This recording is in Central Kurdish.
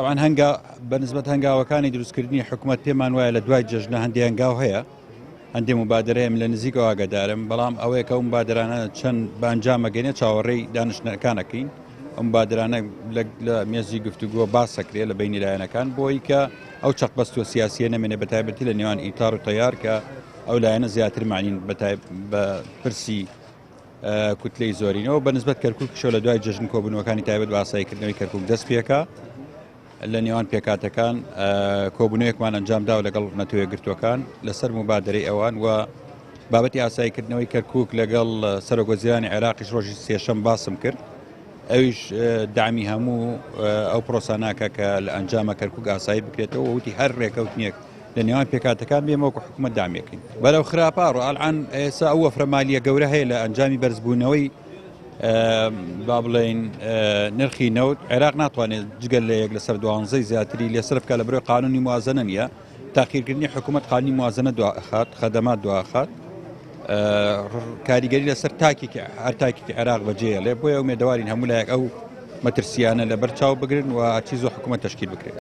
طبعا هەنگا بەنسبەت هەنگاوەکانی دروستکردنی حکوومەت پێمان وایە لە دوای جەژنە هەندێک هەنگاو هەیە، هەندێک مبادرەیەم لە نزیکەوە ئاگادارم، بەڵام ئەوەیە کە ئەو مبادرانە چەند بەنجامەگەنێ چاوەڕێی دانیشتەکانەکەین. ئەم مبادرانە لە مێزی گفتوگۆ باس سەکرێ لە بینی لایەنەکان بۆی کە ئەو چەقبەست و سیاسیە نەمێنێ بەتایبەتی لە نێوان ئیتار و تەیار کە ئەو لایەنە زیاتر معنین بە پرسی کوتلەی زۆرینەوە. بەنسبەت کەرکووکشەوە لە دوای جەژن کۆبوونەوەکانی تایبەت بە ئاساییکردنەوەی کەرکووک دەست پێکا لە نێوان پێکاتەکان کۆبوونەوەیەکمان ئەنجامدا و لەگەڵ نەتەوەیە گرتوەکان لەسەر مبادرەی ئەوان و بابەتی ئاساییکردنەوەی کەرکووک لەگەڵ سەرۆکوەزیرانی عێراقیش ڕۆژی سێشەم باسم کرد. ئەویش دامی هەموو ئەو پرۆساناکە کە لە ئەنجامە کەرکووک ئاسایی بکرێتەوە وتی هەر ڕێکەوتنیەک لە نێوان پێکاتەکان بێمەوەکو حکوومەت دامێکین بەرەو خراپە ڕۆئەڵعان ئێستا ئەو وەفرە مالیە گەورە هەیە لە ئەنجامی بەرزبوونەوەی با بڵێن نرخی نەوت. عێراق ناتوانێت جگەل لە یەک لەسەر 12 زیاتری لێسەر بکە لە بەرەوەی قانونی موازنە نییە. تاقیرکردنی حکوومەت قانونی موازنە دواخات خەدەمات دواخات کاریگەری لەسەر هەر تاکێکی عێراق بەجێهێڵێ. بۆیە ئەو مێدەوارین هەموو لایەک ئەو مەترسیانە لە بەرچاو بگرن و چیز و حکوومەت تەشکیل بکرێت.